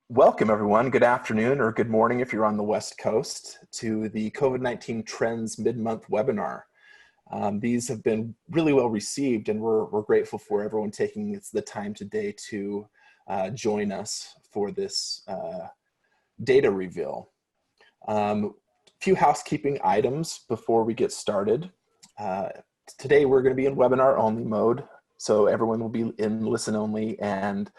Welcome, everyone. Good afternoon or good morning if you're on the West Coast to the COVID-19 Trends Mid-Month webinar. These have been really well received, and we're grateful for everyone taking the time today to join us for this data reveal. A few housekeeping items before we get started. Today we're going to be in webinar only mode, so everyone will be in listen only, and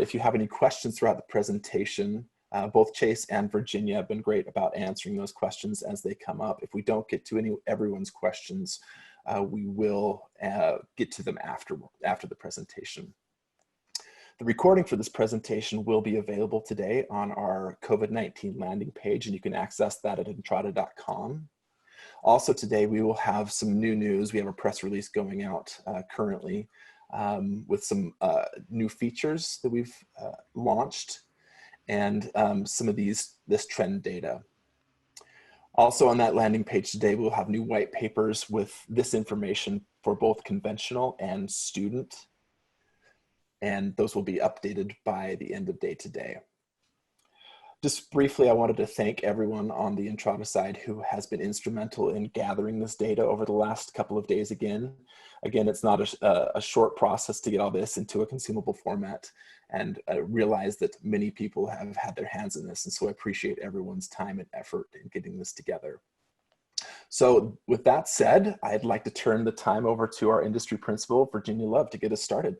if you have any questions throughout the presentation, both Chase and Virginia have been great about answering those questions as they come up. If we don't get to everyone's questions, we will get to them after the presentation. The recording for this presentation will be available today on our COVID-19 landing page, and you can access that at entrata.com. Also today, we will have some new news. We have a press release going out currently with some new features that we've launched and some of this trend data. Also on that landing page today, we'll have new white papers with this information for both conventional and student, and those will be updated by the end of day today. Just briefly, I wanted to thank everyone on the Entrata side who has been instrumental in gathering this data over the last couple of days again. Again, it's not a short process to get all this into a consumable format, and I realize that many people have had their hands in this, and so I appreciate everyone's time and effort in getting this together. So with that said, I'd like to turn the time over to our industry principal, Virginia Love, to get us started.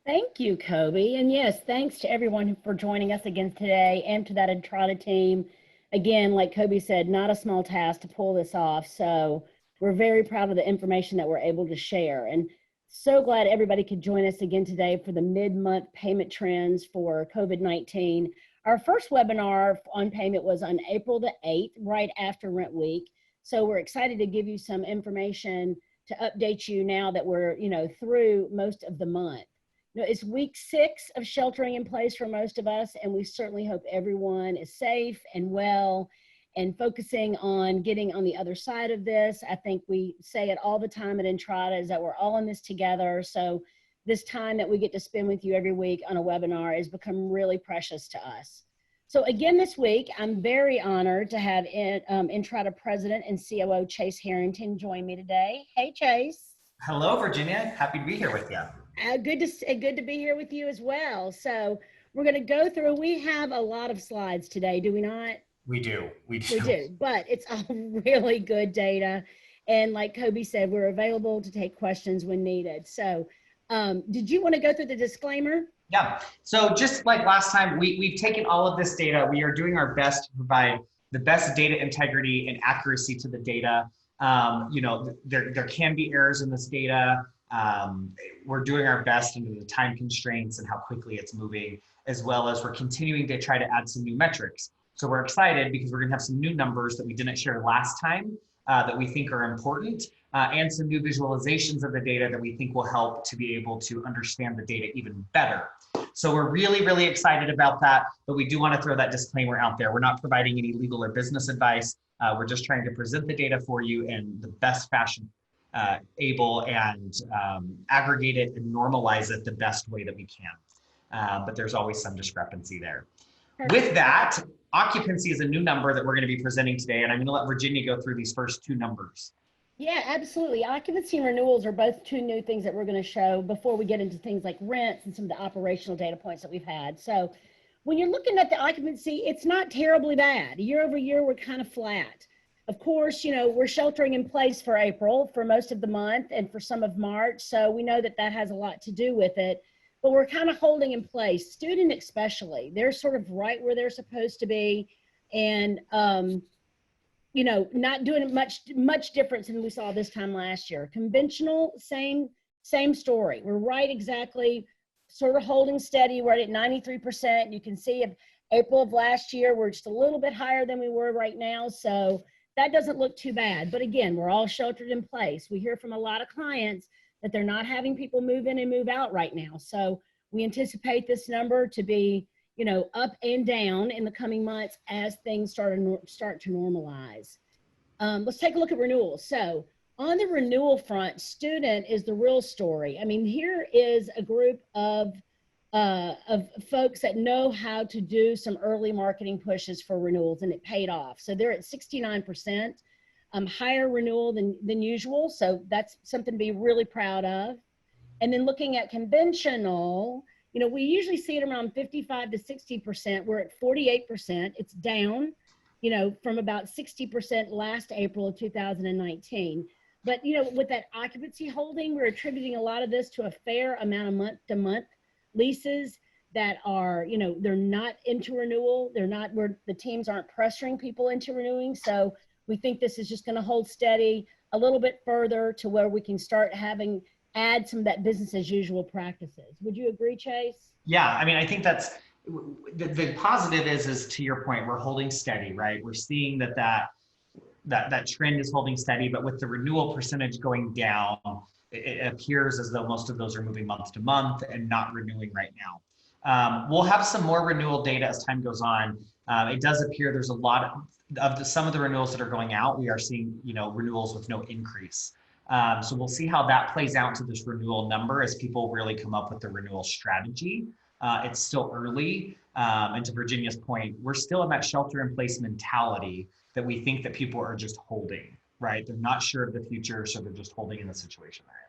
Thank you, Kobe. And yes, thanks to everyone for joining us again today and to that Entrata team. Again, like Kobe said, not a small task to pull this off. So we're very proud of the information that we're able to share. And so glad everybody could join us again today for the mid-month payment trends for COVID-19. Our first webinar on payment was on April the 8th, right after Rent Week. So we're excited to give you some information to update you now that we're, through most of the month. It's week 6 of sheltering in place for most of us, and we certainly hope everyone is safe and well and focusing on getting on the other side of this. I think we say it all the time at Entrata is that we're all in this together. So this time that we get to spend with you every week on a webinar has become really precious to us. So again, this week, I'm very honored to have Entrata President and COO Chase Harrington join me today. Hey, Chase. Hello, Virginia. Happy to be here with you. Good to be here with you as well. So we're going to go through, we have a lot of slides today, do we not? We do. We do, but it's all really good data. And like Kobe said, we're available to take questions when needed. So did you want to go through the disclaimer? Yeah. So just like last time, we've taken all of this data. We are doing our best to provide the best data integrity and accuracy to the data. There can be errors in this data. We're doing our best under the time constraints and how quickly it's moving, as well as we're continuing to try to add some new metrics. So we're excited because we're going to have some new numbers that we didn't share last time that we think are important, and some new visualizations of the data that we think will help to be able to understand the data even better. So we're really, really excited about that, but we do want to throw that disclaimer out there. We're not providing any legal or business advice. We're just trying to present the data for you in the best fashion able and aggregate it and normalize it the best way that we can. But there's always some discrepancy there. With that, occupancy is a new number that we're going to be presenting today, and I'm going to let Virginia go through these first 2 numbers. Yeah, absolutely. Occupancy and renewals are both 2 new things that we're going to show before we get into things like rents and some of the operational data points that we've had. So when you're looking at the occupancy, it's not terribly bad. Year over year, we're kind of flat. Of course, we're sheltering in place for April, for most of the month, and for some of March. So we know that that has a lot to do with it, but we're kind of holding in place. Student especially, they're sort of right where they're supposed to be, and not doing much difference than we saw this time last year. Conventional, same story. We're right exactly, sort of holding steady. We're at 93%. You can see April of last year, we're just a little bit higher than we were right now. So that doesn't look too bad. But again, we're all sheltered in place. We hear from a lot of clients that they're not having people move in and move out right now. So we anticipate this number to be, up and down in the coming months as things start to normalize. Let's take a look at renewals. So on the renewal front, student is the real story. I mean, here is a group of of folks that know how to do some early marketing pushes for renewals, and it paid off. So they're at 69%, higher renewal than usual. So that's something to be really proud of. And then looking at conventional, you know, we usually see it around 55 to 60%. We're at 48%. It's down, you know, from about 60% last April of 2019. But, you know, with that occupancy holding, we're attributing a lot of this to a fair amount of month-to-month leases that are, you know, they're not into renewal. They're not, where the teams aren't pressuring people into renewing. So we think this is just going to hold steady a little bit further to where we can start having, add some of that business as usual practices. Would you agree, Chase? Yeah, I mean, I think that's, the positive is to your point, we're holding steady, right? We're seeing that trend is holding steady, but with the renewal percentage going down, it appears as though most of those are moving month to month and not renewing right now. We'll have some more renewal data as time goes on. It does appear there's a lot of some of the renewals that are going out, we are seeing, you know, renewals with no increase. So we'll see how that plays out to this renewal number as people really come up with the renewal strategy. It's still early. And to Virginia's point, we're still in that shelter in place mentality that we think that people are just holding, right? They're not sure of the future, so they're just holding in the situation they're in.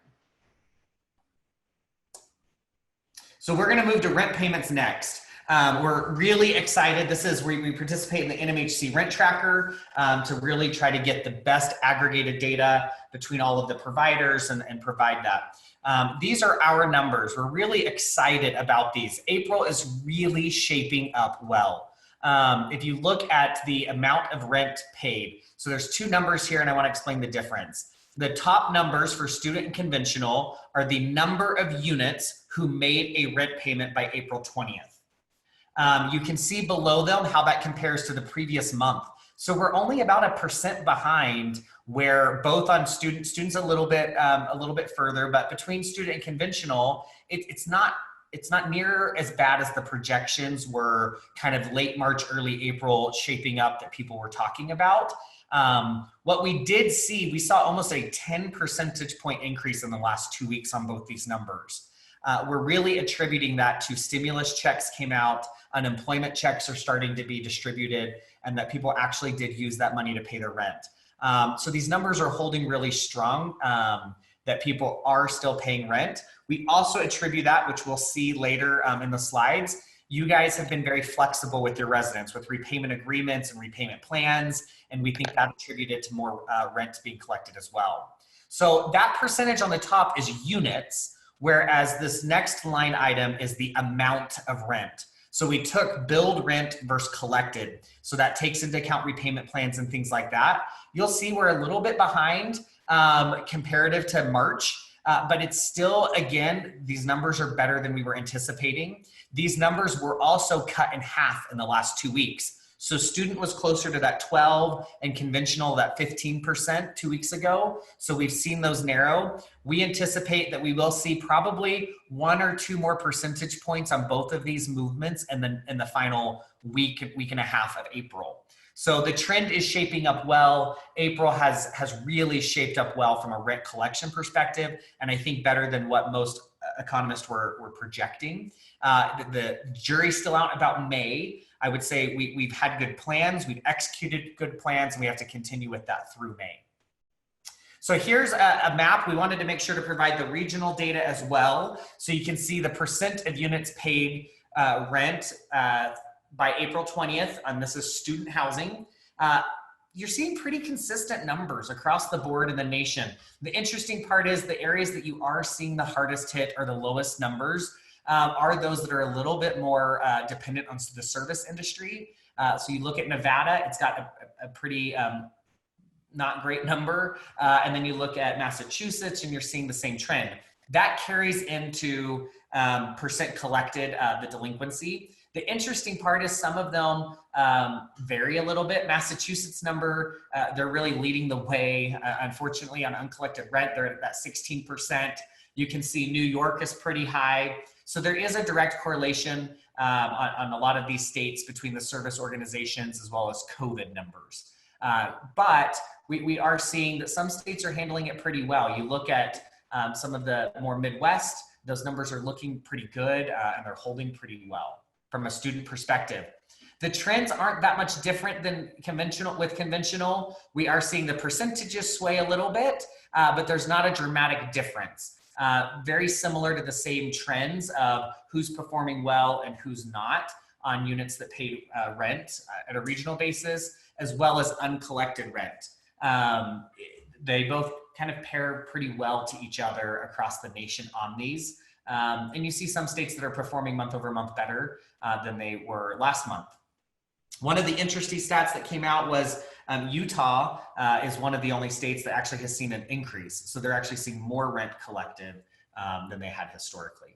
So we're gonna move to rent payments next. We're really excited. This is where we participate in the NMHC Rent Tracker to really try to get the best aggregated data between all of the providers and provide that. These are our numbers. We're really excited about these. April is really shaping up well. If you look at the amount of rent paid, so there's two numbers here and I want to explain the difference. The top numbers for student and conventional are the number of units who made a rent payment by April 20th. You can see below them how that compares to the previous month. So we're only about 1% behind, where both on students a little bit further, but between student and conventional, it's not near as bad as the projections were kind of late March, early April shaping up that people were talking about. What we did see, we saw almost a 10 percentage point increase in the last 2 weeks on both these numbers. We're really attributing that to stimulus checks came out, unemployment checks are starting to be distributed, and that people actually did use that money to pay their rent. So these numbers are holding really strong, that people are still paying rent. We also attribute that, which we'll see later in the slides. You guys have been very flexible with your residents with repayment agreements and repayment plans, and we think that attributed to more rent being collected as well. So that percentage on the top is units, whereas this next line item is the amount of rent. So we took billed rent versus collected. So that takes into account repayment plans and things like that. You'll see we're a little bit behind comparative to March, but it's still, again, these numbers are better than we were anticipating. These numbers were also cut in half in the last 2 weeks. So student was closer to that 12 and conventional that 15% 2 weeks ago. So we've seen those narrow. We anticipate that we will see probably 1 or 2 more percentage points on both of these movements and then in the final week and a half of April. So the trend is shaping up well. April has really shaped up well from a rent collection perspective, and I think better than what most economists were projecting. The jury's still out about May. I would say we've had good plans, we've executed good plans, and we have to continue with that through May. So here's a map. We wanted to make sure to provide the regional data as well. So you can see the percent of units paid rent by April 20th, and this is student housing. You're seeing pretty consistent numbers across the board in the nation. The interesting part is the areas that you are seeing the hardest hit or the lowest numbers are those that are a little bit more dependent on the service industry. So you look at Nevada, it's got a pretty not great number. And then you look at Massachusetts and you're seeing the same trend. That carries into percent collected, the delinquency. The interesting part is some of them vary a little bit. Massachusetts number, they're really leading the way. Unfortunately, on uncollected rent, they're at that 16%. You can see New York is pretty high. So there is a direct correlation on a lot of these states between the service organizations as well as COVID numbers. But we are seeing that some states are handling it pretty well. You look at some of the more Midwest, those numbers are looking pretty good and they're holding pretty well from a student perspective. The trends aren't that much different than conventional. With conventional, we are seeing the percentages sway a little bit, but there's not a dramatic difference. Very similar to the same trends of who's performing well and who's not on units that pay rent at a regional basis, as well as uncollected rent. They both kind of pair pretty well to each other across the nation on these. And you see some states that are performing month over month better than they were last month. One of the interesting stats that came out was Utah is one of the only states that actually has seen an increase. So they're actually seeing more rent collected than they had historically.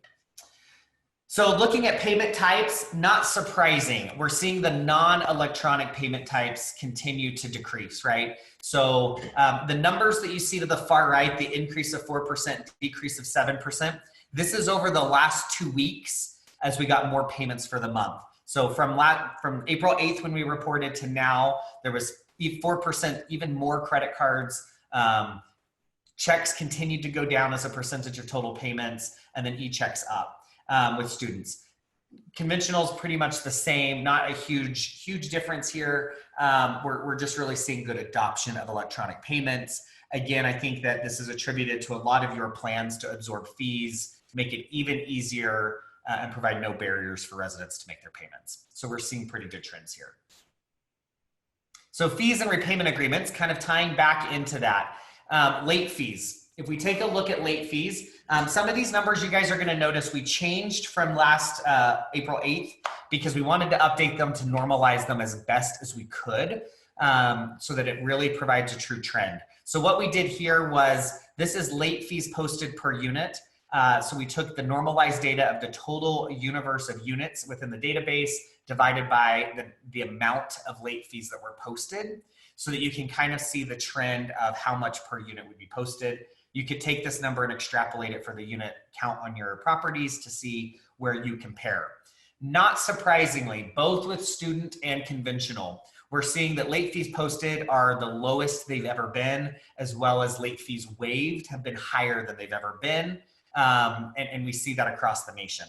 So looking at payment types, not surprising. We're seeing the non-electronic payment types continue to decrease, right? So the numbers that you see to the far right, the increase of 4%, decrease of 7%, this is over the last 2 weeks as we got more payments for the month. So from April 8th when we reported to now, there was 4%, even more credit cards. Checks continued to go down as a percentage of total payments, and then e-checks up with students. Conventional is pretty much the same, not a huge difference here. We're just really seeing good adoption of electronic payments. Again, I think that this is attributed to a lot of your plans to absorb fees, to make it even easier and provide no barriers for residents to make their payments. So we're seeing pretty good trends here. So fees and repayment agreements, kind of tying back into that. Late fees. If we take a look at late fees, some of these numbers you guys are gonna notice we changed from last April 8th because we wanted to update them to normalize them as best as we could so that it really provides a true trend. So what we did here was, this is late fees posted per unit. So we took the normalized data of the total universe of units within the database divided by the amount of late fees that were posted so that you can kind of see the trend of how much per unit would be posted. You could take this number and extrapolate it for the unit count on your properties to see where you compare. Not surprisingly, both with student and conventional, we're seeing that late fees posted are the lowest they've ever been, as well as late fees waived have been higher than they've ever been. And we see that across the nation.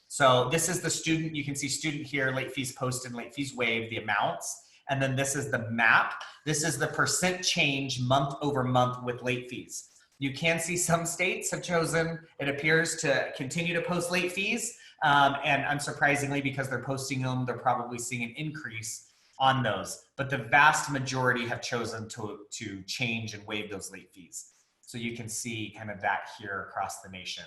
So this is the student, you can see student here, late fees posted, late fees waived, the amounts. And then this is the map. This is the percent change month over month with late fees. You can see some states have chosen, it appears, to continue to post late fees. And unsurprisingly, because they're posting them, they're probably seeing an increase on those. But the vast majority have chosen to change and waive those late fees. So you can see kind of that here across the nation.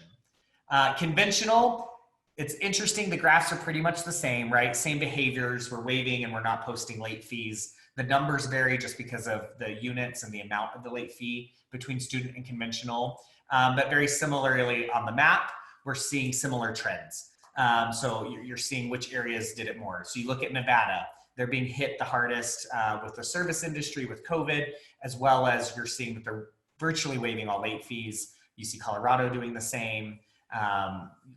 Conventional, it's interesting, the graphs are pretty much the same, right? Same behaviors, we're waiving and we're not posting late fees. The numbers vary just because of the units and the amount of the late fee between student and conventional. But very similarly on the map, we're seeing similar trends. So you're seeing which areas did it more. So you look at Nevada, they're being hit the hardest with the service industry with COVID, as well as you're seeing that they're virtually waiving all late fees. You see Colorado doing the same.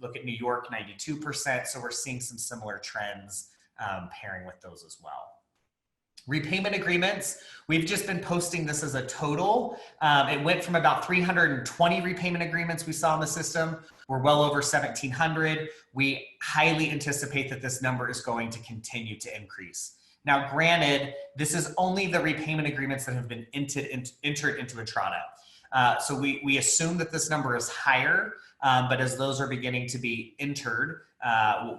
Look at New York, 92%. So we're seeing some similar trends pairing with those as well. Repayment agreements, we've just been posting this as a total. It went from about 320 repayment agreements we saw in the system. We're well over 1,700. We highly anticipate that this number is going to continue to increase. Now, granted, this is only the repayment agreements that have been entered into Entrata. So we assume that this number is higher, but as those are beginning to be entered,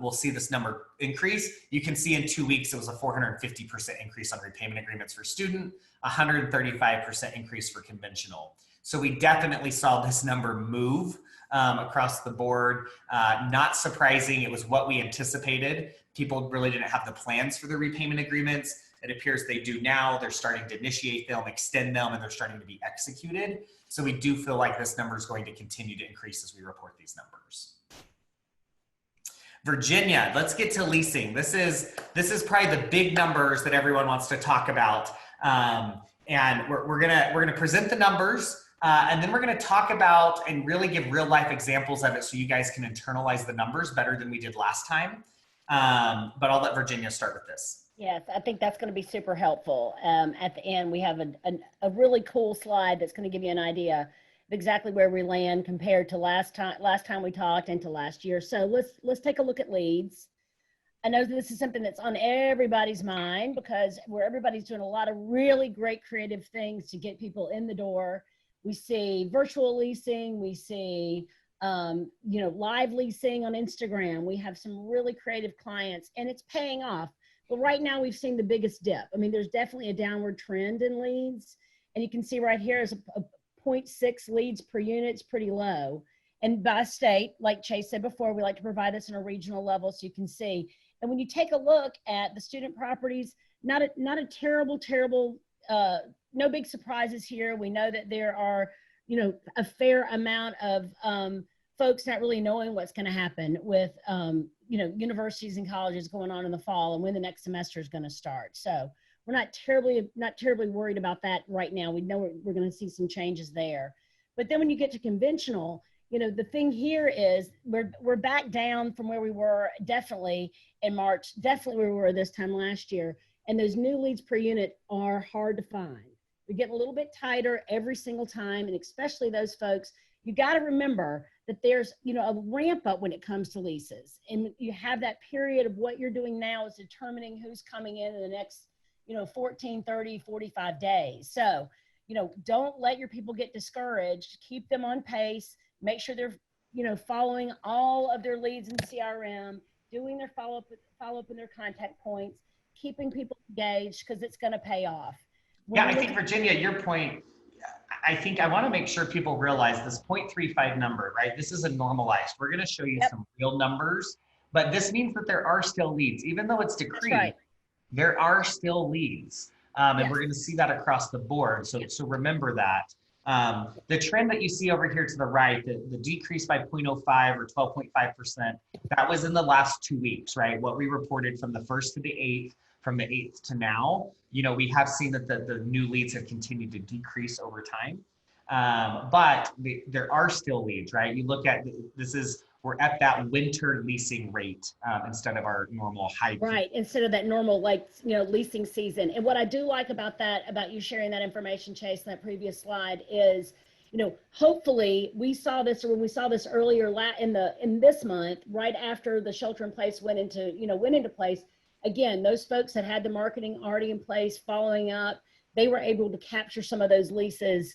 we'll see this number increase. You can see in 2 weeks, it was a 450% increase on repayment agreements for student, 135% increase for conventional. So we definitely saw this number move across the board. Not surprising, it was what we anticipated. People really didn't have the plans for the repayment agreements. It appears they do now. They're starting to initiate them, extend them, and they're starting to be executed. So we do feel like this number is going to continue to increase as we report these numbers. Virginia, let's get to leasing. This is probably the big numbers that everyone wants to talk about. And we're gonna present the numbers, and then we're gonna talk about and really give real life examples of it so you guys can internalize the numbers better than we did last time. But I'll let Virginia start with this. Yes, I think that's going to be super helpful. At the end, we have a really cool slide that's going to give you an idea. exactly where we land compared to last time we talked and to last year. So let's take a look at leads. I know this is something that's on everybody's mind because everybody's doing a lot of really great creative things to get people in the door. We see virtual leasing, we see live leasing on Instagram. We have some really creative clients and it's paying off. But right now we've seen the biggest dip. I mean, there's definitely a downward trend in leads. And you can see right here is a 0.6 leads per unit. It's pretty low. And by state, like Chase said before, we like to provide this on a regional level so you can see. And when you take a look at the student properties, not a terrible, no big surprises here. We know that there are, a fair amount of folks not really knowing what's going to happen with, universities and colleges going on in the fall and when the next semester is going to start. So we're not terribly worried about that right now. We know we're going to see some changes there. But then when you get to conventional, the thing here is we're back down from where we were definitely in March, definitely where we were this time last year. And those new leads per unit are hard to find. We get a little bit tighter every single time. And especially those folks, you got to remember that there's, a ramp up when it comes to leases. And you have that period of what you're doing now is determining who's coming in the next, 14, 30, 45 days. So, don't let your people get discouraged. Keep them on pace. Make sure they're, following all of their leads in CRM, doing their follow-up in their contact points, keeping people engaged because it's going to pay off. Yeah, I think Virginia, your point, I think I want to make sure people realize this 0.35 number, right? This is a normalized. We're going to show you some real numbers, but this means that there are still leads, even though it's decreased. Right. There are still leads, and we're going to see that across the board. So remember that. The trend that you see over here to the right, the decrease by 0.05 or 12.5%, that was in the last 2 weeks, right? What we reported from the 1st to the 8th, from the 8th to now, we have seen that the new leads have continued to decrease over time. But there are still leads, right? You look at, we're at that winter leasing rate instead of our normal high peak. Right, instead of that normal, leasing season. And what I do like about you sharing that information, Chase, in that previous slide is, hopefully we saw this, or when we saw this earlier in this month, right after the shelter in place went into place. Again, those folks that had the marketing already in place, following up, they were able to capture some of those leases,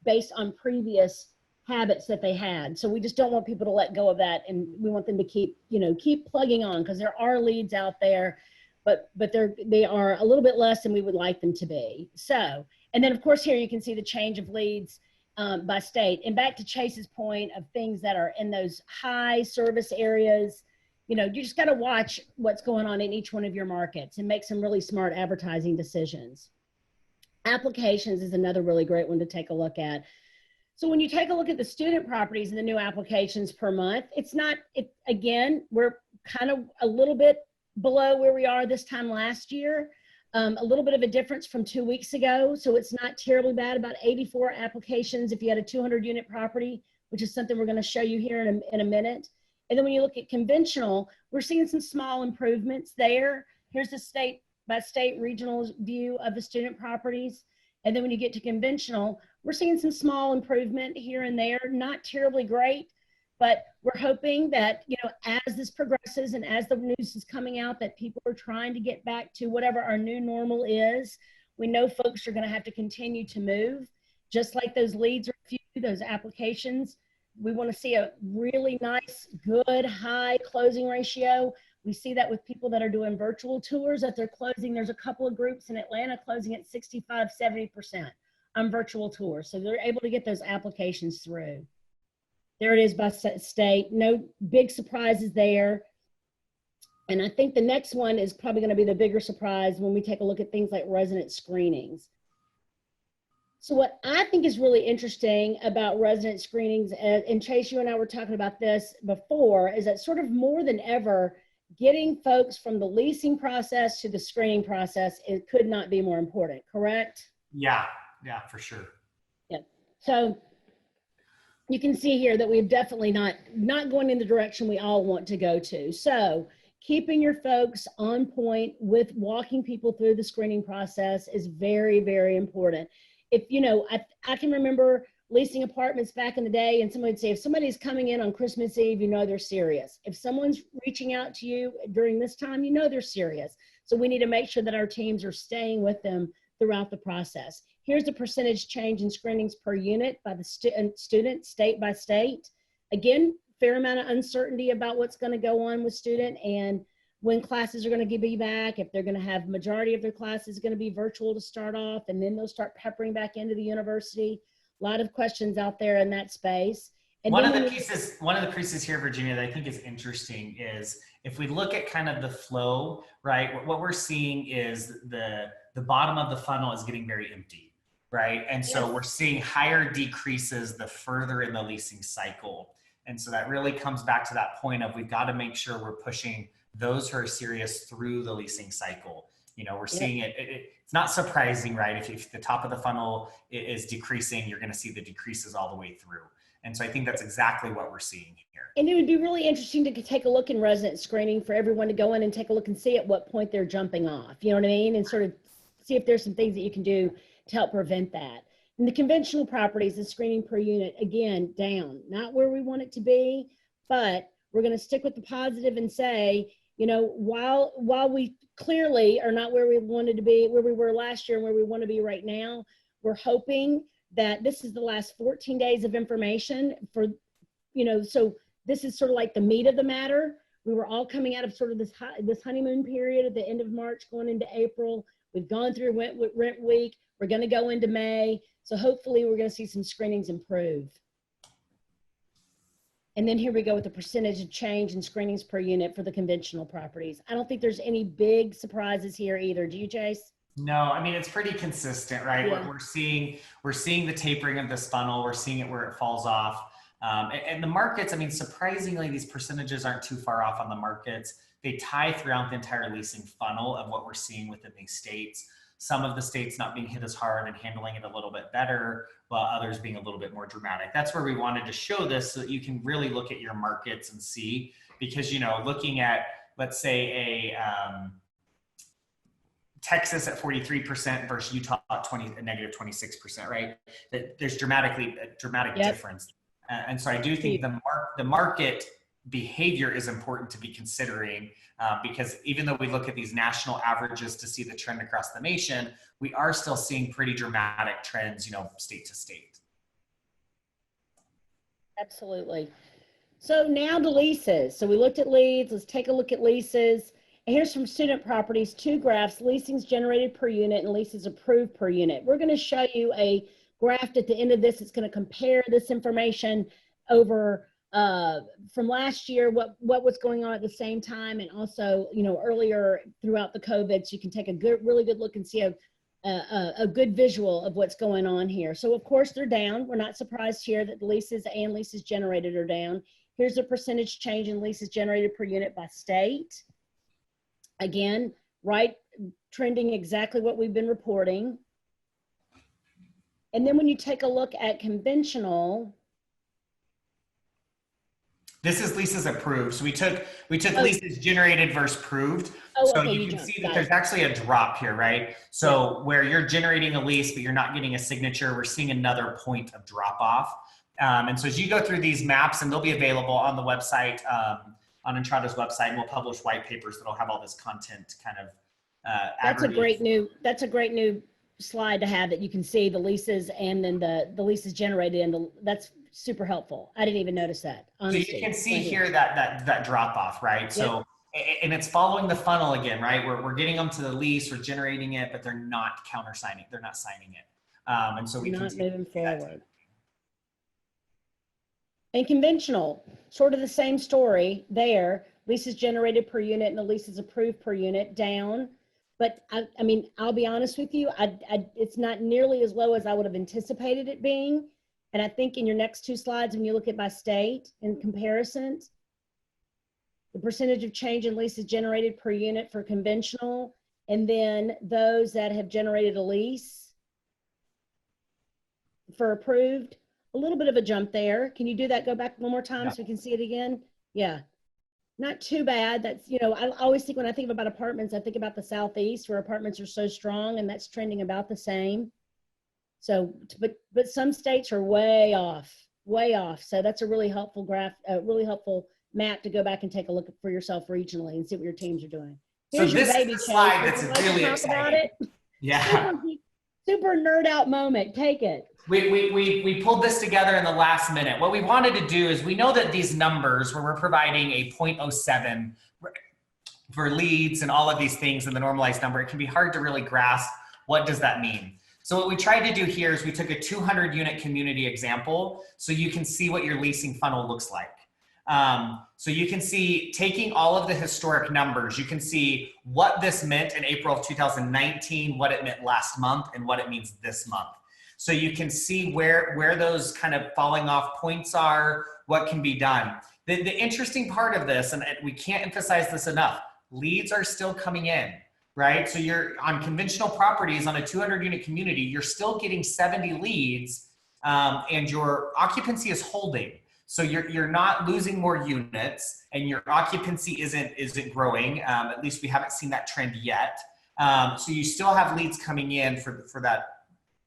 based on previous habits that they had. So we just don't want people to let go of that. And we want them to keep plugging on, because there are leads out there, but they are a little bit less than we would like them to be. So, and then of course here you can see the change of leads by state. And back to Chase's point of things that are in those high service areas, you just got to watch what's going on in each one of your markets and make some really smart advertising decisions. Applications is another really great one to take a look at. So when you take a look at the student properties and the new applications per month, again, we're kind of a little bit below where we are this time last year. A little bit of a difference from 2 weeks ago. So it's not terribly bad, about 84 applications if you had a 200 unit property, which is something we're going to show you here in a minute. And then when you look at conventional, we're seeing some small improvements there. Here's the state by state regional view of the student properties. And then when you get to conventional, we're seeing some small improvement here and there, not terribly great, but we're hoping that, as this progresses and as the news is coming out that people are trying to get back to whatever our new normal is, we know folks are going to have to continue to move, just like those leads are few, those applications. We want to see a really nice, good, high closing ratio. We see that with people that are doing virtual tours, that they're closing. There's a couple of groups in Atlanta closing at 65, 70% on virtual tours. So they're able to get those applications through. There it is by state. No big surprises there. And I think the next one is probably going to be the bigger surprise when we take a look at things like resident screenings. So what I think is really interesting about resident screenings, and Chase, you and I were talking about this before, is that sort of more than ever, getting folks from the leasing process to the screening process, it could not be more important, correct? Yeah, for sure. Yeah. So you can see here that we've definitely not going in the direction we all want to go to. So keeping your folks on point with walking people through the screening process is very, very important. If, I can remember leasing apartments back in the day, and somebody would say, if somebody's coming in on Christmas Eve, you know they're serious. If someone's reaching out to you during this time, you know they're serious. So we need to make sure that our teams are staying with them throughout the process. Here's the percentage change in screenings per unit by the student, state by state. Again, fair amount of uncertainty about what's going to go on with student and when classes are going to be back, if they're going to have majority of their classes going to be virtual to start off, and then they'll start peppering back into the university. A lot of questions out there in that space. And one of the pieces here, Virginia, that I think is interesting is if we look at kind of the flow, right? What we're seeing is the bottom of the funnel is getting very empty, right? And so we're seeing higher decreases the further in the leasing cycle. And so that really comes back to that point of we've got to make sure we're pushing those who are serious through the leasing cycle. You know, we're seeing it's not surprising, right? If the top of the funnel is decreasing, you're going to see the decreases all the way through. And so I think that's exactly what we're seeing here. And it would be really interesting to take a look in resident screening for everyone to go in and take a look and see at what point they're jumping off, you know what I mean? And sort of see if there's some things that you can do to help prevent that. In the conventional properties, the screening per unit, again, down, not where we want it to be, but we're going to stick with the positive and say, you know, while we clearly are not where we wanted to be, where we were last year and where we want to be right now, we're hoping that this is the last 14 days of information for, you know, so this is sort of like the meat of the matter. We were all coming out of sort of this honeymoon period at the end of March going into April. We've gone through rent week. We're going to go into May. So hopefully we're going to see some screenings improve. And then here we go with the percentage of change in screenings per unit for the conventional properties. I don't think there's any big surprises here either. Do you, Jace? No, I mean, it's pretty consistent, right? Yeah. We're seeing the tapering of this funnel. We're seeing it where it falls off. And the markets, I mean, surprisingly, these percentages aren't too far off on the markets. They tie throughout the entire leasing funnel of what we're seeing within these states. Some of the states not being hit as hard and handling it a little bit better, while others being a little bit more dramatic. That's where we wanted to show this so that you can really look at your markets and see, because, you know, looking at, let's say Texas at 43% versus Utah at negative 26%, right? That there's a dramatic difference. And so I do think the market behavior is important to be considering because even though we look at these national averages to see the trend across the nation, we are still seeing pretty dramatic trends, you know, state to state. Absolutely. So now the leases. So we looked at leads. Let's take a look at leases. And here's from student properties, 2 graphs, leasings generated per unit and leases approved per unit. We're going to show you a graph at the end of this. It's going to compare this information over from last year, what was going on at the same time, and also, you know, earlier throughout the COVID, so you can take a really good look and see a good visual of what's going on here. So of course they're down. We're not surprised here that the leases and leases generated are down. Here's the percentage change in leases generated per unit by state. Again, right, trending exactly what we've been reporting. And then when you take a look at conventional, this is leases approved. So we took leases generated versus approved. So okay, you can see that there's actually a drop here, right? So where you're generating a lease, but you're not getting a signature, we're seeing another point of drop off. And so as you go through these maps, and they'll be available on the website, on Entrada's website, and we'll publish white papers that'll have all this content kind of that's a great new slide to have, that you can see the leases and then the leases generated, and that's super helpful. I didn't even notice that. Honestly. So you can see here that drop off, right? Yep. So, and it's following the funnel again, right? We're getting them to the lease, we're generating it, but they're not countersigning. They're not signing it. And so we not continue moving forward. And conventional, sort of the same story there. Leases generated per unit and the leases approved per unit down. But I mean, I'll be honest with you, it's not nearly as low as I would have anticipated it being. And I think in your next 2 slides, when you look at by state in comparisons, the percentage of change in leases generated per unit for conventional, and then those that have generated a lease for approved, a little bit of a jump there. Can you do that? Go back one more time so we can see it again. Yeah, not too bad. That's, you know, I always think when I think about apartments, I think about the Southeast where apartments are so strong, and that's trending about the same. So, but some states are way off, way off. So that's a really helpful graph, a really helpful map to go back and take a look for yourself regionally and see what your teams are doing. So Here's your this baby, is the slide Chase. that's Would you like to really talk about exciting. it? Yeah. Super nerd out moment. Take it. We pulled this together in the last minute. What we wanted to do is we know that these numbers where we're providing a 0.07 for leads and all of these things in the normalized number, it can be hard to really grasp what does that mean. So what we tried to do here is we took a 200 unit community example so you can see what your leasing funnel looks like. So you can see, taking all of the historic numbers, you can see what this meant in April of 2019, what it meant last month, and what it means this month. So you can see where those kind of falling off points are, what can be done. The interesting part of this, and we can't emphasize this enough, leads are still coming in, right? So you're on conventional properties on a 200 unit community, you're still getting 70 leads, and your occupancy is holding. So you're not losing more units, and your occupancy isn't growing. At least we haven't seen that trend yet. So you still have leads coming in for that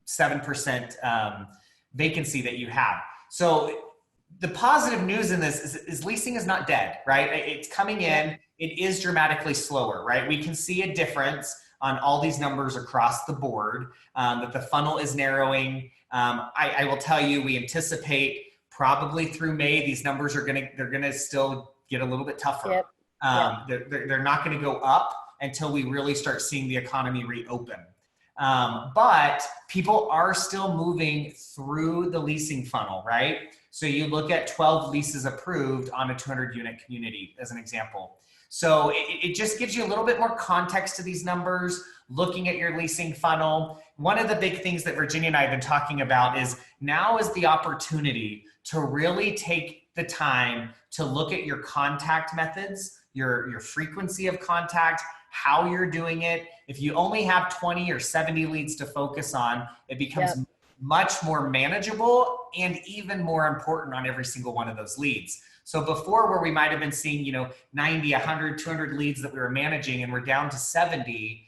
7% vacancy that you have. So the positive news in this is leasing is not dead, right? It's coming in. It is dramatically slower, right? We can see a difference on all these numbers across the board, that the funnel is narrowing. I will tell you, we anticipate probably through May, these numbers they're gonna still get a little bit tougher. Yep. They're not gonna go up until we really start seeing the economy reopen. But people are still moving through the leasing funnel, right? So you look at 12 leases approved on a 200 unit community as an example. So it just gives you a little bit more context to these numbers, looking at your leasing funnel. One of the big things that Virginia and I have been talking about is now is the opportunity to really take the time to look at your contact methods, your frequency of contact, how you're doing it. If you only have 20 or 70 leads to focus on, it becomes much more manageable and even more important on every single one of those leads. So before, where we might have been seeing, 90, 100, 200 leads that we were managing, and we're down to 70,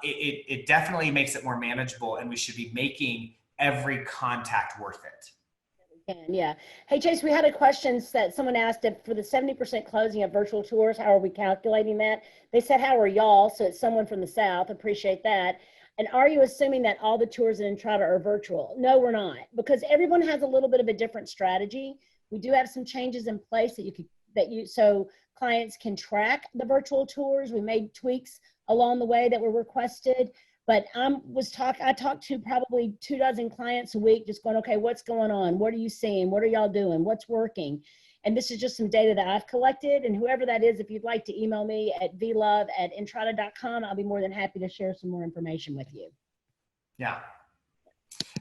it definitely makes it more manageable, and we should be making every contact worth it. Yeah. Hey, Chase, we had a question that someone asked if for the 70% closing of virtual tours, how are we calculating that? They said, how are y'all? So it's someone from the South. Appreciate that. And are you assuming that all the tours in Entrata are virtual? No, we're not, because everyone has a little bit of a different strategy. We do have some changes in place so clients can track the virtual tours. We made tweaks along the way that were requested. But I talked to probably 24 clients a week, just going, okay, what's going on? What are you seeing? What are y'all doing? What's working? And this is just some data that I've collected. And whoever that is, if you'd like to email me at vlove@entrata.com, I'll be more than happy to share some more information with you. Yeah.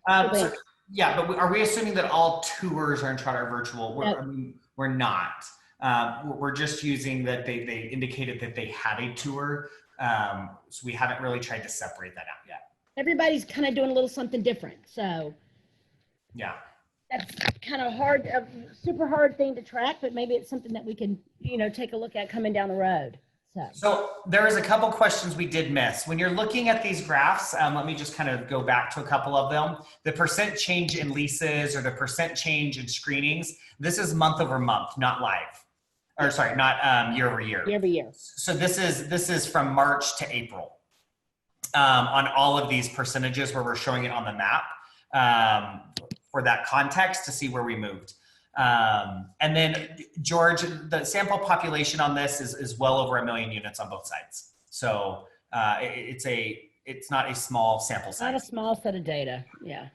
But are we assuming that all tours are Entrata are virtual? We're not. We're just using that they indicated that they had a tour. So we haven't really tried to separate that out yet. Everybody's kind of doing a little something different. So yeah, that's kind of hard, a super hard thing to track, but maybe it's something that we can, take a look at coming down the road. So there is a couple questions we did miss. When you're looking at these graphs, let me just kind of go back to a couple of them. The percent change in leases or the percent change in screenings, this is month over month, not live. Or sorry, not year over year. Year over year. So this is from March to April on all of these percentages where we're showing it on the map for that context to see where we moved. And then George, the sample population on this is well over 1 million units on both sides. So it's not a small sample size. Not a small set of data, yeah.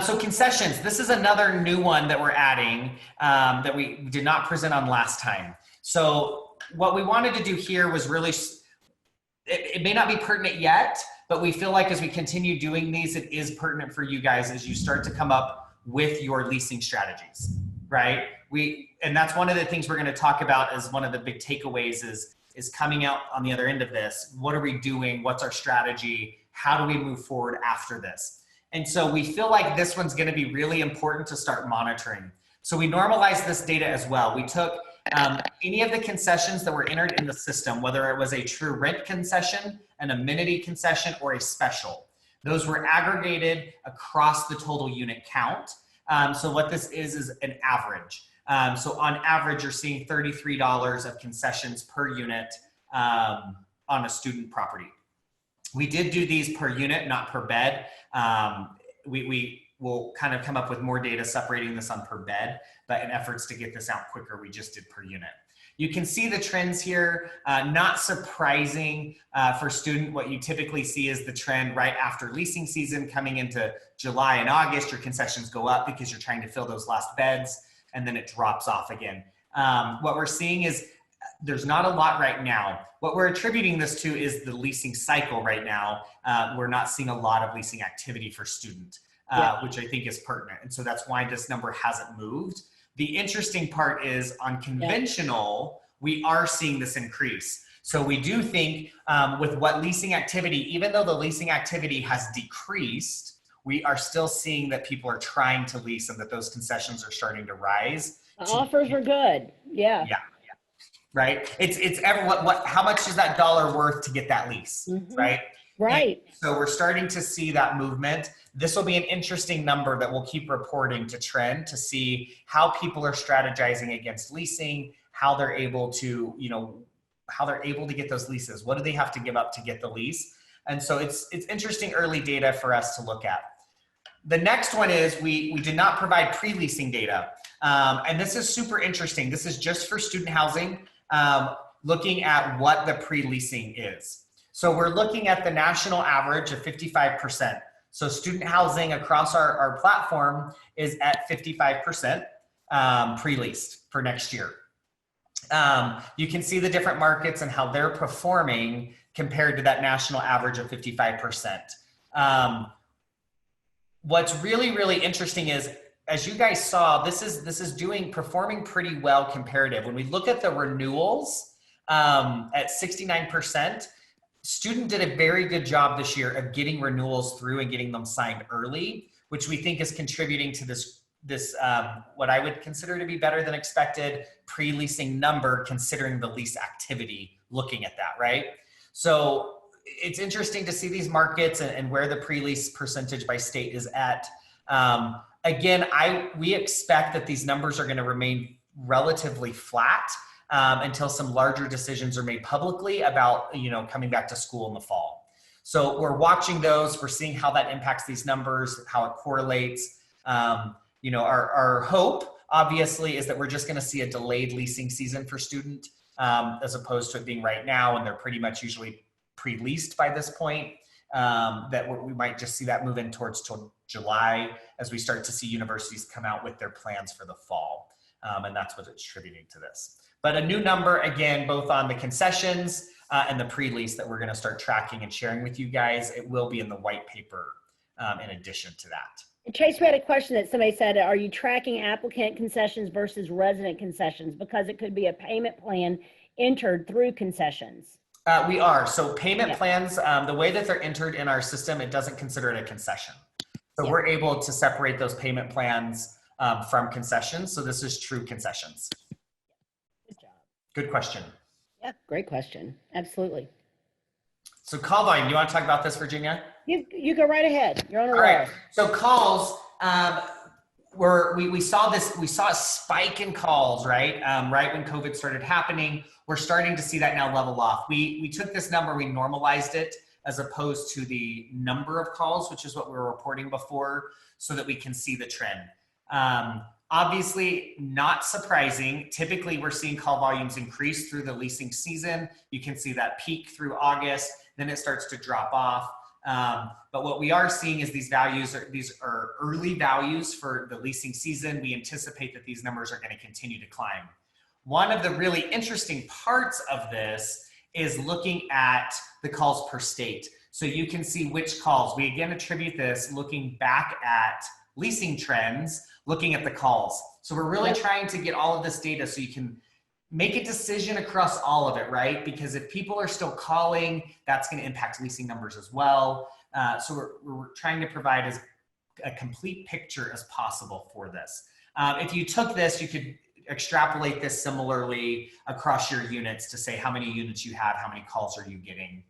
So concessions, this is another new one that we're adding that we did not present on last time. So what we wanted to do here was really, it may not be pertinent yet, but we feel like as we continue doing these, it is pertinent for you guys as you start to come up with your leasing strategies, right? And that's one of the things we're going to talk about as one of the big takeaways is coming out on the other end of this. What are we doing? What's our strategy? How do we move forward after this? And so we feel like this one's going to be really important to start monitoring. So we normalized this data as well. We took any of the concessions that were entered in the system, whether it was a true rent concession, an amenity concession, or a special. Those were aggregated across the total unit count. So what this is an average. So on average, you're seeing $33 of concessions per unit on a student property. We did do these per unit, not per bed. We will kind of come up with more data separating this on per bed, but in efforts to get this out quicker, we just did per unit. You can see the trends here, not surprising for student. What you typically see is the trend right after leasing season coming into July and August, your concessions go up because you're trying to fill those last beds, and then it drops off again. What we're seeing is there's not a lot right now. What we're attributing this to is the leasing cycle right now. We're not seeing a lot of leasing activity for student, which I think is pertinent. And so that's why this number hasn't moved. The interesting part is on conventional, we are seeing this increase. So we do think with what leasing activity, even though the leasing activity has decreased, we are still seeing that people are trying to lease and that those concessions are starting to rise. The offers are good. Yeah. Yeah. Right. It's how much is that dollar worth to get that lease? Mhm. Right. Right. And so we're starting to see that movement. This will be an interesting number that we'll keep reporting to trend to see how people are strategizing against leasing, how they're able to, how they're able to get those leases. What do they have to give up to get the lease? And so it's interesting early data for us to look at. The next one is we did not provide pre-leasing data. And this is super interesting. This is just for student housing, looking at what the pre-leasing is. So we're looking at the national average of 55%. So student housing across our platform is at 55% pre-leased for next year. You can see the different markets and how they're performing compared to that national average of 55%. What's really, really interesting is, as you guys saw, this is performing pretty well comparative. When we look at the renewals at 69%, student did a very good job this year of getting renewals through and getting them signed early, which we think is contributing to this what I would consider to be better than expected pre-leasing number, considering the lease activity, looking at that, right? So it's interesting to see these markets and where the pre-lease percentage by state is at. Again, we expect that these numbers are going to remain relatively flat until some larger decisions are made publicly about, coming back to school in the fall. So we're watching those. We're seeing how that impacts these numbers, how it correlates. Our hope, obviously, is that we're just going to see a delayed leasing season for student as opposed to it being right now, and they're pretty much usually pre-leased by this point. That we might just see that move in towards July as we start to see universities come out with their plans for the fall. And that's what it's attributing to this. But a new number, again, both on the concessions and the pre-lease that we're going to start tracking and sharing with you guys. It will be in the white paper in addition to that. Chase, we had a question that somebody said, are you tracking applicant concessions versus resident concessions? Because it could be a payment plan entered through concessions. We are. So payment plans, the way that they're entered in our system, it doesn't consider it a concession. So we're able to separate those payment plans from concessions. So this is true concessions. Good job. Good question. Yeah, great question. Absolutely. So call volume, you want to talk about this, Virginia? You go right ahead. You're on a roll. All right. So calls, we saw a spike in calls, right? Right when COVID started happening. We're starting to see that now level off. We took this number, we normalized it as opposed to the number of calls, which is what we were reporting before, so that we can see the trend. Obviously, not surprising. Typically, we're seeing call volumes increase through the leasing season. You can see that peak through August, then it starts to drop off. But what we are seeing is these are early values for the leasing season. We anticipate that these numbers are going to continue to climb. One of the really interesting parts of this is looking at the calls per state. So you can see which calls. We again attribute this looking back at leasing trends, looking at the calls. So we're really trying to get all of this data so you can make a decision across all of it, right? Because if people are still calling, that's going to impact leasing numbers as well. So we're trying to provide as a complete picture as possible for this. If you took this, you could extrapolate this similarly across your units to say how many units you have, how many calls are you getting.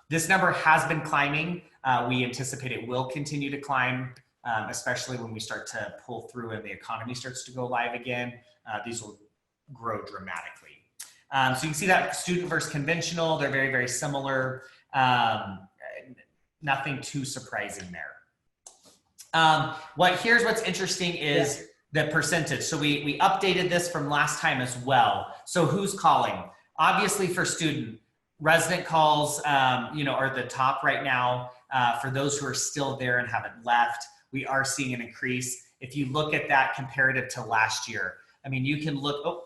This number has been climbing. We anticipate it will continue to climb, especially when we start to pull through and the economy starts to go live again. These will grow dramatically. So you can see that student versus conventional, they're very, very similar. Nothing too surprising there. Here's what's interesting is the percentage. So we updated this from last time as well. So who's calling? Obviously for student, resident calls, are the top right now. For those who are still there and haven't left, we are seeing an increase. If you look at that comparative to last year, I mean, you can look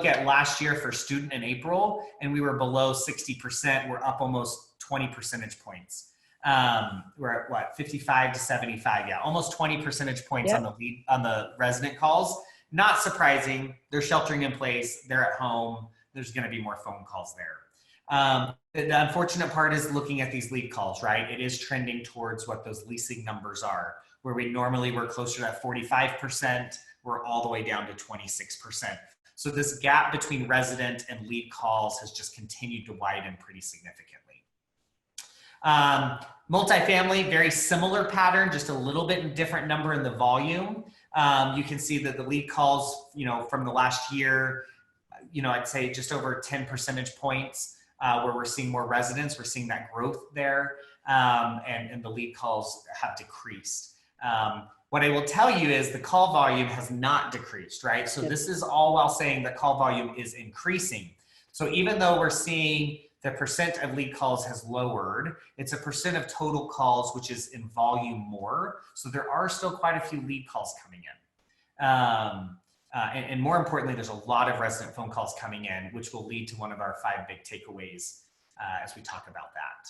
at last year for student in April, and we were below 60%. We're up almost 20 percentage points. We're at what, 55 to 75? Yeah, almost 20 percentage points on the resident calls. Not surprising. They're sheltering in place. They're at home. There's going to be more phone calls there. The unfortunate part is looking at these lead calls, right? It is trending towards what those leasing numbers are, where we normally were closer to that 45%. We're all the way down to 26%. So this gap between resident and lead calls has just continued to widen pretty significantly. Multifamily, very similar pattern, just a little bit different number in the volume. You can see that the lead calls, from the last year, I'd say just over 10 percentage points where we're seeing more residents. We're seeing that growth there, and the lead calls have decreased. What I will tell you is the call volume has not decreased, right? So this is all while saying that call volume is increasing. So even though we're seeing the percent of lead calls has lowered, it's a percent of total calls, which is in volume more. So there are still quite a few lead calls coming in. And more importantly, there's a lot of resident phone calls coming in, which will lead to one of our 5 big takeaways as we talk about that.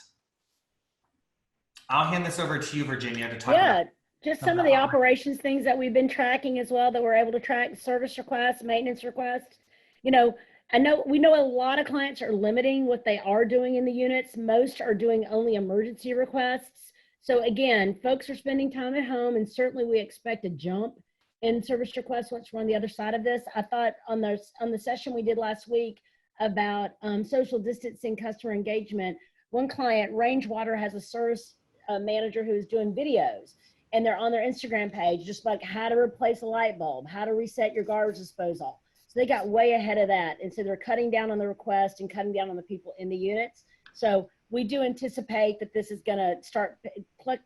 I'll hand this over to you, Virginia, to talk about. Just some of the operations things that we've been tracking as well, that we're able to track: service requests, maintenance requests. We know a lot of clients are limiting what they are doing in the units. Most are doing only emergency requests. So again, folks are spending time at home, and certainly we expect a jump in service requests once we're on the other side of this. I thought on the session we did last week about social distancing, customer engagement, one client, Range Water, has a service manager who's doing videos, and they're on their Instagram page, just like how to replace a light bulb, how to reset your garbage disposal. So they got way ahead of that. And so they're cutting down on the request and cutting down on the people in the units. So we do anticipate that this is going to start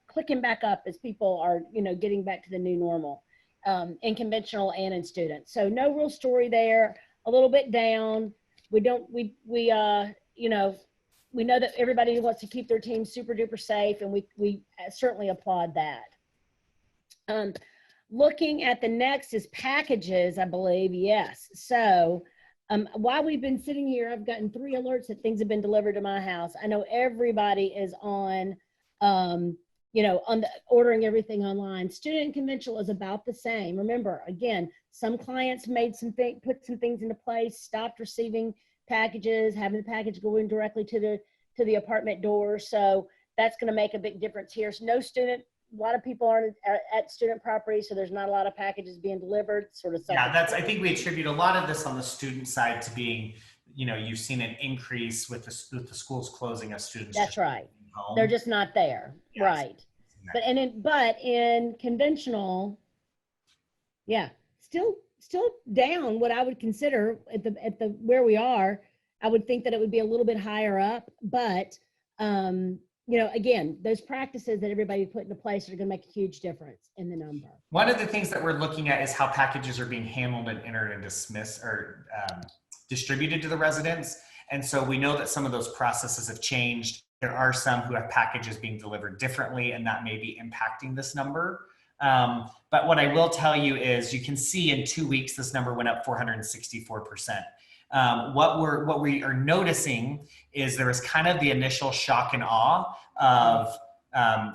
clicking back up as people are, getting back to the new normal in conventional and in students. So no real story there, a little bit down. We know that everybody wants to keep their team super duper safe, and we certainly applaud that. Looking at the next is packages, I believe. Yes. So while we've been sitting here, I've gotten 3 alerts that things have been delivered to my house. I know everybody is on, on the ordering everything online. Student and conventional is about the same. Remember, again, some clients put some things into place, stopped receiving packages, having the package go in directly to the apartment door. So that's going to make a big difference here. So no student. A lot of people aren't at student property, so there's not a lot of packages being delivered. I think we attribute a lot of this on the student side to being, you've seen an increase with the schools closing of students. That's right. They're just not there. Yes. Right. But in conventional, still down what I would consider at the where we are. I would think that it would be a little bit higher up, but again, those practices that everybody put into place are going to make a huge difference in the number. One of the things that we're looking at is how packages are being handled and entered and dismissed or distributed to the residents. And so we know that some of those processes have changed. There are some who have packages being delivered differently, and that may be impacting this number. But what I will tell you is you can see in 2 weeks, this number went up 464%. What we are noticing is there was kind of the initial shock and awe of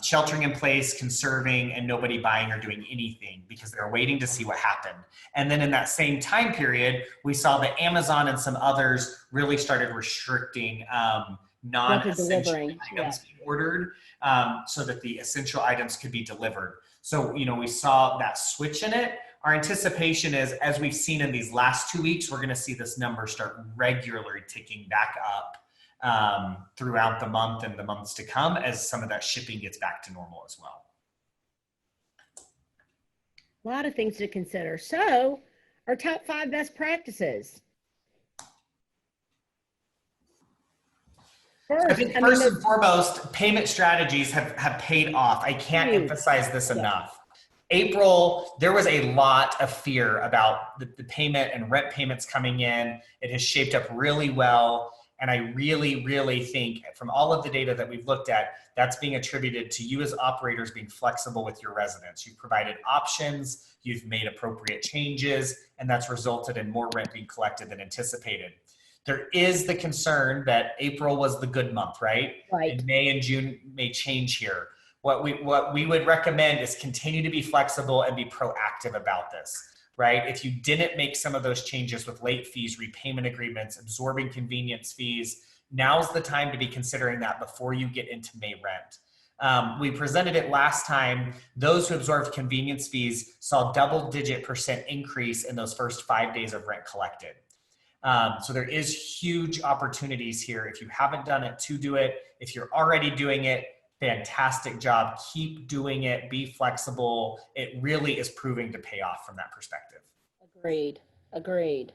sheltering in place, conserving, and nobody buying or doing anything because they're waiting to see what happened. And then in that same time period, we saw that Amazon and some others really started restricting non-essential items being ordered so that the essential items could be delivered. So, we saw that switch in it. Our anticipation is, as we've seen in these last 2 weeks, we're going to see this number start regularly ticking back up throughout the month and the months to come as some of that shipping gets back to normal as well. A lot of things to consider. So, our top 5 best practices. First, I think first and foremost, payment strategies have paid off. I can't emphasize this enough. April, there was a lot of fear about the payment and rent payments coming in. It has shaped up really well. And I really, really think from all of the data that we've looked at, that's being attributed to you as operators being flexible with your residents. You've provided options, you've made appropriate changes, and that's resulted in more rent being collected than anticipated. There is the concern that April was the good month, right? Right. And May and June may change here. What we would recommend is continue to be flexible and be proactive about this, right? If you didn't make some of those changes with late fees, repayment agreements, absorbing convenience fees, now's the time to be considering that before you get into May rent. We presented it last time. Those who absorbed convenience fees saw double-digit % increase in those first 5 days of rent collected. So there is huge opportunities here. If you haven't done it, to do it. If you're already doing it, fantastic job. Keep doing it. Be flexible. It really is proving to pay off from that perspective. Agreed.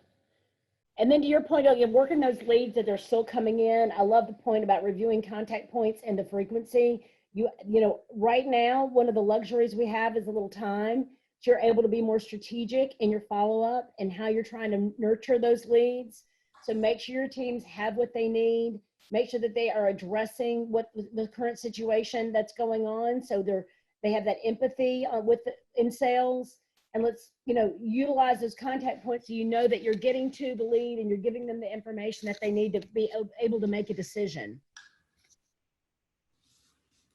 And then to your point, you're working those leads that they're still coming in. I love the point about reviewing contact points and the frequency. You know, right now, one of the luxuries we have is a little time. So you're able to be more strategic in your follow-up and how you're trying to nurture those leads. So make sure your teams have what they need. Make sure that they are addressing what the current situation that's going on. So they have that empathy in sales. And let's, utilize those contact points so you know that you're getting to the lead and you're giving them the information that they need to be able to make a decision.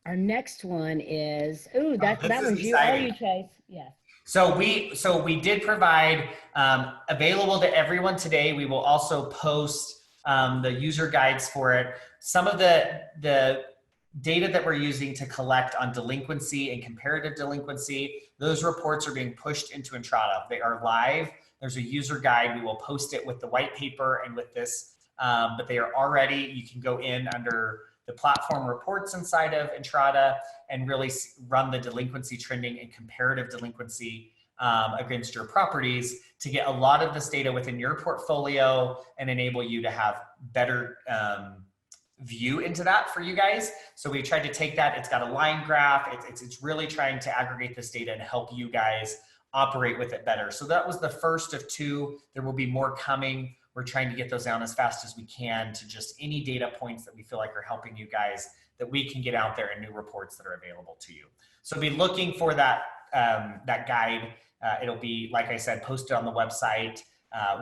Our next one is, that one's you. Are you, Chase? Yeah. So we did provide available to everyone today. We will also post the user guides for it. Some of the data that we're using to collect on delinquency and comparative delinquency, those reports are being pushed into Entrata. They are live. There's a user guide. We will post it with the white paper and with this, but they are already, you can go in under the platform reports inside of Entrata and really run the delinquency trending and comparative delinquency against your properties to get a lot of this data within your portfolio and enable you to have better view into that for you guys. So we tried to take that. It's got a line graph. It's really trying to aggregate this data and help you guys operate with it better. So that was the first of 2. There will be more coming. We're trying to get those down as fast as we can to just any data points that we feel like are helping you guys that we can get out there in new reports that are available to you. So be looking for that, that guide. It'll be, like I said, posted on the website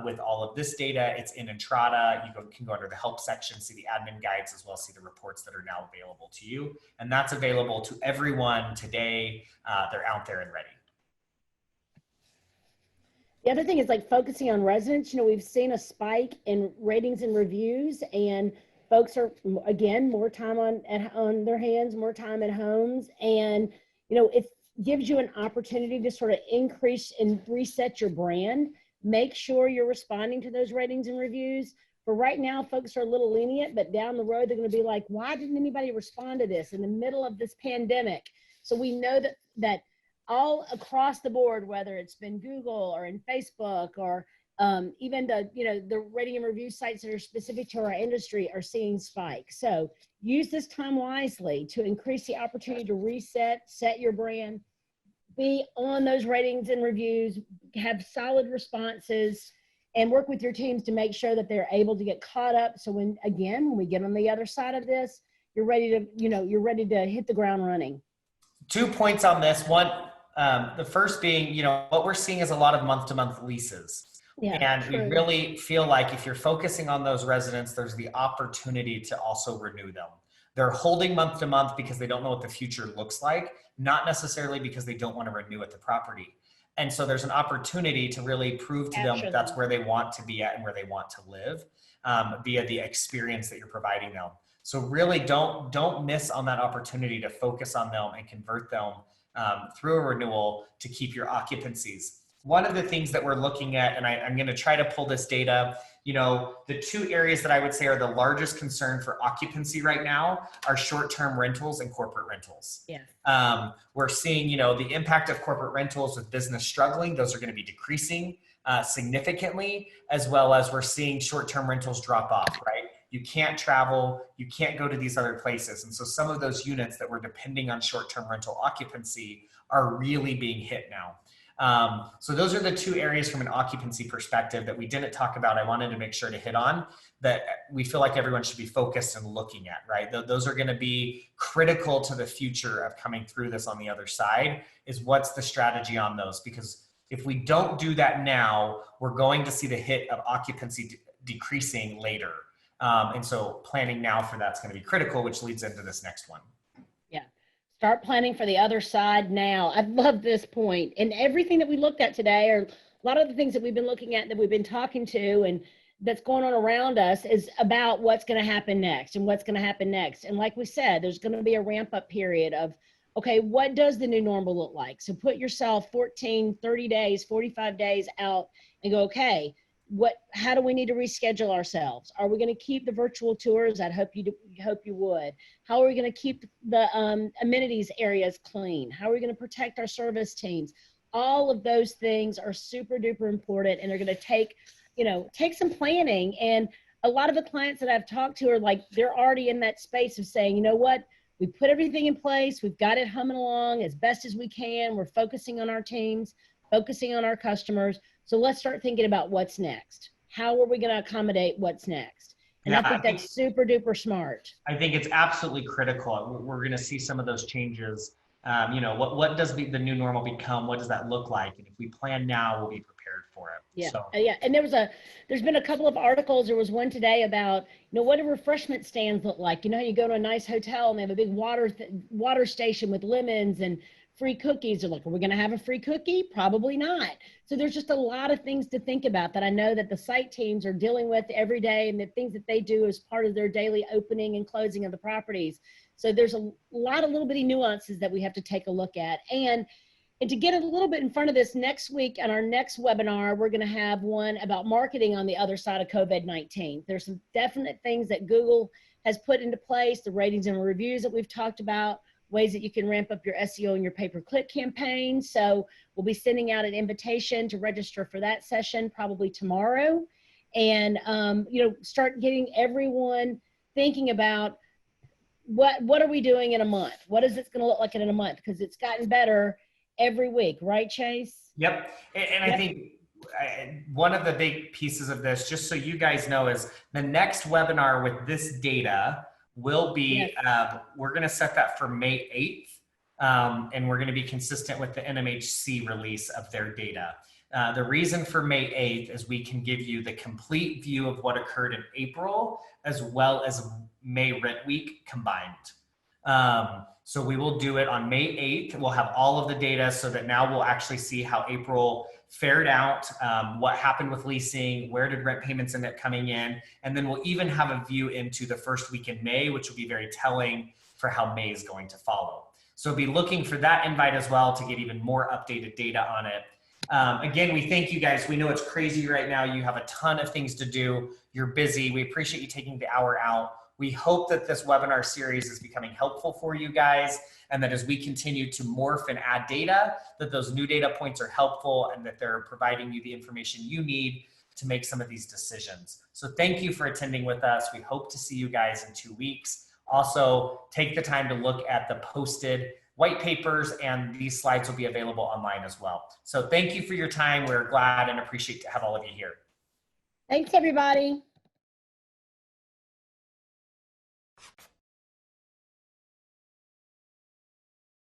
with all of this data. It's in Entrata. You can go under the help section, see the admin guides, as well as see the reports that are now available to you. And that's available to everyone today. They're out there and ready. The other thing is focusing on residents. We've seen a spike in ratings and reviews, and folks are, again, more time on their hands, more time at homes. And, it gives you an opportunity to sort of increase and reset your brand. Make sure you're responding to those ratings and reviews. For right now, folks are a little lenient, but down the road, they're going to be like, why didn't anybody respond to this in the middle of this pandemic? So we know that all across the board, whether it's been Google or in Facebook or even the rating and review sites that are specific to our industry are seeing spikes. So use this time wisely to increase the opportunity to set your brand, be on those ratings and reviews, have solid responses, and work with your teams to make sure that they're able to get caught up. So when we get on the other side of this, you're ready to hit the ground running. 2 points on this. One, the first being, what we're seeing is a lot of month-to-month leases. Yeah, and true. We really feel like if you're focusing on those residents, there's the opportunity to also renew them. They're holding month to month because they don't know what the future looks like, not necessarily because they don't want to renew at the property. And so there's an opportunity to really prove to them that that's where they want to be at and where they want to live via the experience that you're providing them. So really don't miss on that opportunity to focus on them and convert them through a renewal to keep your occupancies. One of the things that we're looking at, and I'm going to try to pull this data, You know, the two areas that I would say are the largest concern for occupancy right now are short-term rentals and corporate rentals. Yeah. We're seeing, you know, the impact of corporate rentals with business struggling. Those are going to be decreasing significantly, as well as we're seeing short-term rentals drop off, right? You can't travel, you can't go to these other places. And so some of those units that were depending on short-term rental occupancy are really being hit now. So those are the two areas from an occupancy perspective that we didn't talk about. I wanted to make sure to hit on that we feel like everyone should be focused and looking at, right? Those are going to be critical to the future of coming through this on the other side, is what's the strategy on those? Because if we don't do that now, we're going to see the hit of occupancy decreasing later. And so planning now for that's going to be critical, which leads into this next one. Start planning for the other side now. I love this point. And everything that we looked at today, or a lot of the things that we've been looking at, that we've been talking to, and that's going on around us, is about what's going to happen next and what's going to happen next. And like we said, there's going to be a ramp up period of, okay, what does the new normal look like? So put yourself 14, 30 days, 45 days out and go, okay, how do we need to reschedule ourselves? Are we going to keep the virtual tours? I'd hope you would. How are we going to keep the amenities areas clean? How are we going to protect our service teams? All of those things are super duper important, and they're going to take some planning. And a lot of the clients that I've talked to are like, they're already in that space of saying, you know what? We put everything in place. We've got it humming along as best as we can. We're focusing on our teams, focusing on our customers. So let's start thinking about what's next. How are we going to accommodate what's next? And I think that's super duper smart. I think it's absolutely critical. We're going to see some of those changes. You know, what does the new normal become? What does that look like? And if we plan now, we'll be prepared for it. Yeah. So. Yeah. And there's been a couple of articles. There was one today about, what do refreshment stands look like? You know, you go to a nice hotel and they have a big water station with lemons and free cookies. They're like, are we going to have a free cookie? Probably not. So there's just a lot of things to think about that I know that the site teams are dealing with every day, and the things that they do as part of their daily opening and closing of the properties. So there's a lot of little bitty nuances that we have to take a look at. And to get a little bit in front of this, next week on our next webinar, we're going to have one about marketing on the other side of COVID-19. There's some definite things that Google has put into place, the ratings and reviews that we've talked about, ways that you can ramp up your SEO and your pay-per-click campaign. So we'll be sending out an invitation to register for that session probably tomorrow. And, start getting everyone thinking about what are we doing in a month? What is it going to look like in a month? Because it's gotten better every week, right, Chase? Yep. And I think one of the big pieces of this, just so you guys know, is the next webinar with this data will be, we're going to set that for May 8th, and we're going to be consistent with the NMHC release of their data. The reason for May 8th is we can give you the complete view of what occurred in April, as well as May Rent Week combined. So we will do it on May 8th. We'll have all of the data so that now we'll actually see how April fared out, what happened with leasing, where did rent payments end up coming in, and then we'll even have a view into the first week in May, which will be very telling for how May is going to follow. So be looking for that invite as well to get even more updated data on it. Again, we thank you guys. We know it's crazy right now. You have a ton of things to do. You're busy. We appreciate you taking the hour out. We hope that this webinar series is becoming helpful for you guys, and that as we continue to morph and add data, that those new data points are helpful and that they're providing you the information you need to make some of these decisions. So thank you for attending with us. We hope to see you guys in 2 weeks. Also, take the time to look at the posted white papers, and these slides will be available online as well. So thank you for your time. We're glad and appreciate to have all of you here. Thanks, everybody.